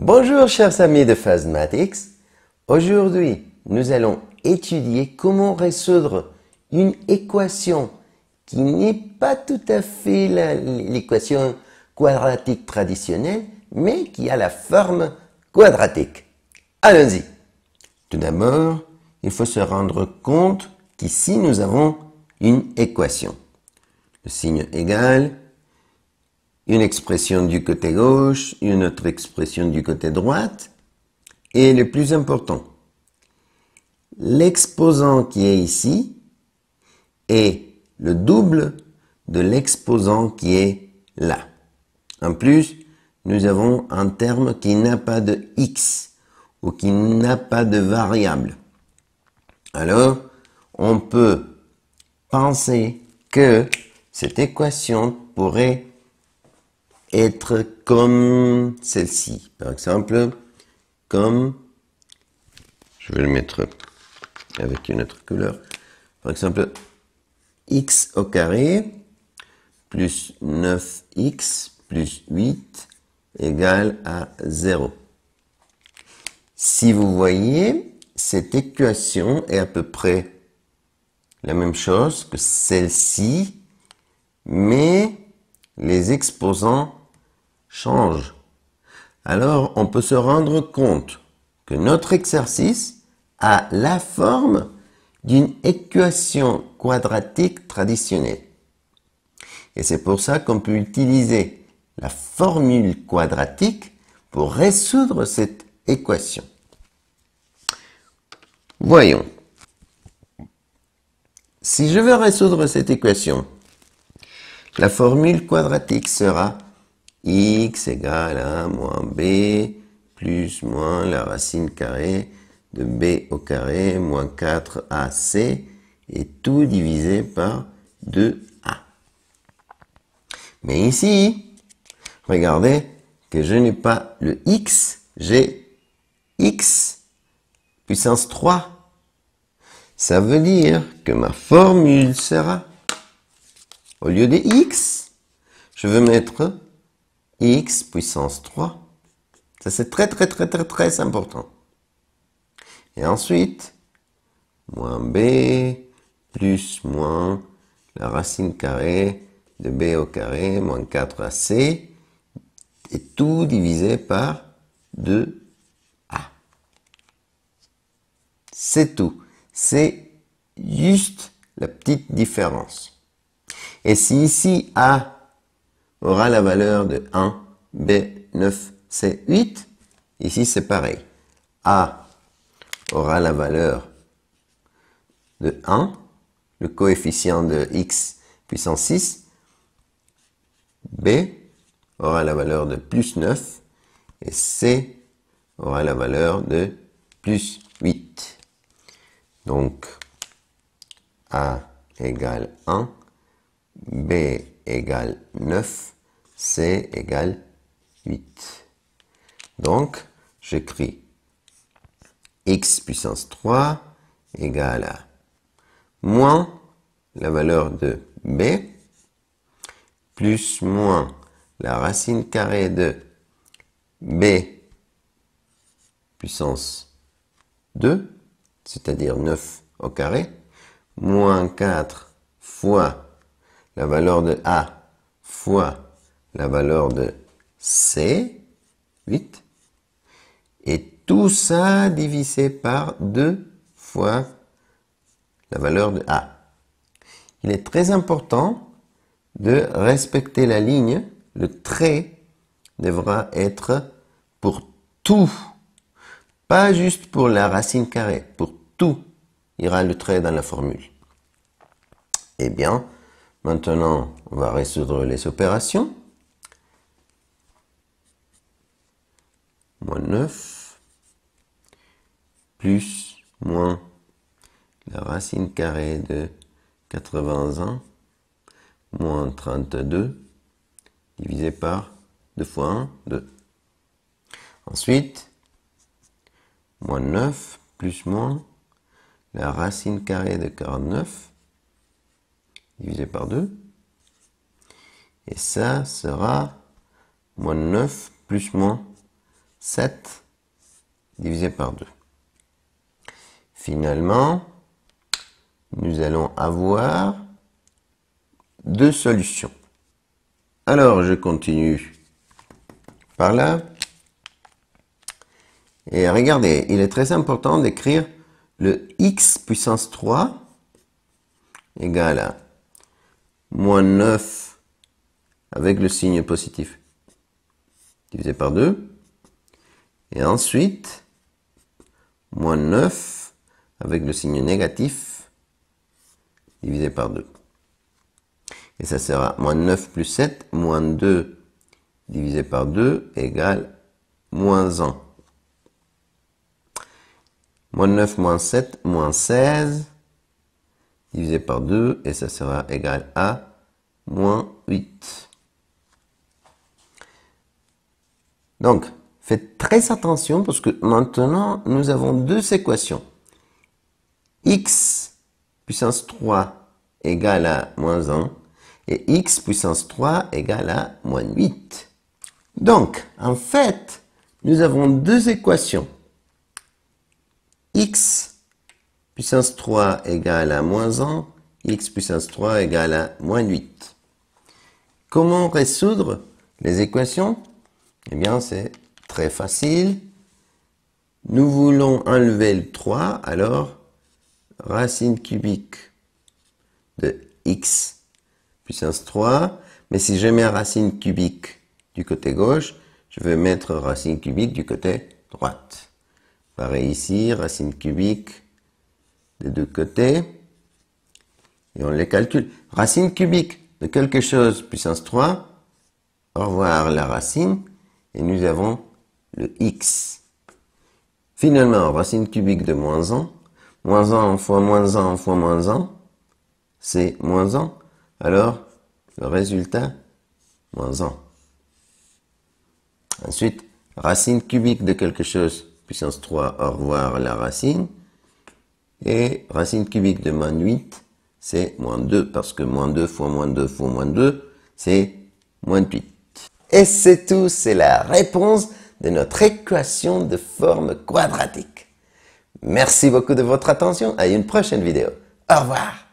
Bonjour chers amis de Phasmatics. Aujourd'hui, nous allons étudier comment résoudre une équation qui n'est pas tout à fait l'équation quadratique traditionnelle, mais qui a la forme quadratique. Allons-y. Tout d'abord, il faut se rendre compte qu'ici nous avons une équation. Le signe égal, une expression du côté gauche, une autre expression du côté droite, et le plus important, l'exposant qui est ici est le double de l'exposant qui est là. En plus, nous avons un terme qui n'a pas de x ou qui n'a pas de variable. Alors, on peut penser que cette équation pourrait être comme celle-ci. Par exemple, comme, je vais le mettre avec une autre couleur. Par exemple, x au carré plus 9x plus 8 égale à 0. Si vous voyez, cette équation est à peu près la même chose que celle-ci, mais les exposants changent. Alors, on peut se rendre compte que notre exercice a la forme d'une équation quadratique traditionnelle. Et c'est pour ça qu'on peut utiliser la formule quadratique pour résoudre cette équation. Voyons. Si je veux résoudre cette équation, la formule quadratique sera x égale à moins b plus moins la racine carrée de b au carré moins 4ac et tout divisé par 2a. Mais ici, regardez que je n'ai pas le x, j'ai x puissance 3. Ça veut dire que ma formule sera, au lieu de x, je veux mettre x puissance 3. Ça, c'est très important. Et ensuite, moins b plus moins la racine carrée de b au carré moins 4ac et tout divisé par 2a. C'est tout. C'est juste la petite différence. Et si ici a aura la valeur de 1, b 9, c 8, ici c'est pareil. A aura la valeur de 1, le coefficient de x puissance 6, b aura la valeur de plus 9 et c aura la valeur de plus 8. Donc, a égale 1, b égale 9, c égale 8. Donc, j'écris x puissance 3 égale à moins la valeur de b plus moins la racine carrée de b puissance 2, c'est-à-dire 9 au carré, moins 4 fois la valeur de a fois la valeur de c, 8, et tout ça divisé par 2 fois la valeur de a. Il est très important de respecter la ligne. Le trait devra être pour tout, pas juste pour la racine carrée, pour tout ira le trait dans la formule. Eh bien, maintenant, on va résoudre les opérations. Moins 9 plus moins la racine carrée de 81 moins 32 divisé par 2 fois 1, 2. Ensuite, moins 9 plus moins la racine carrée de 49 divisé par 2. Et ça sera moins 9 plus moins 7 divisé par 2. Finalement, nous allons avoir deux solutions. Alors, je continue par là. Et regardez, il est très important d'écrire le x puissance 3 égale à moins 9 avec le signe positif divisé par 2. Et ensuite, moins 9 avec le signe négatif divisé par 2. Et ça sera moins 9 plus 7, moins 2 divisé par 2 égale moins 1. Moins 9 moins 7, moins 16 divisé par 2, et ça sera égal à moins 8. Donc, faites très attention parce que maintenant, nous avons deux équations. X puissance 3 égale à moins 1 et x puissance 3 égale à moins 8. Donc, en fait, nous avons deux équations. X puissance 3 égale à moins 1, x puissance 3 égale à moins 8. Comment résoudre les équations? Eh bien, c'est très facile. Nous voulons enlever le 3, alors racine cubique de x puissance 3. Mais si je mets racine cubique du côté gauche, je vais mettre racine cubique du côté droite. Pareil ici, racine cubique des deux côtés. Et on les calcule. Racine cubique de quelque chose puissance 3. Au revoir la racine. Et nous avons le x. Finalement, racine cubique de moins 1. Moins 1 fois moins 1 fois moins 1. C'est moins 1. Alors, le résultat, moins 1. Ensuite, racine cubique de quelque chose puissance 3, au revoir la racine. Et racine cubique de moins 8, c'est moins 2, parce que moins 2 fois moins 2 fois moins 2, c'est moins 8. Et c'est tout, c'est la réponse de notre équation de forme quadratique. Merci beaucoup de votre attention, à une prochaine vidéo. Au revoir.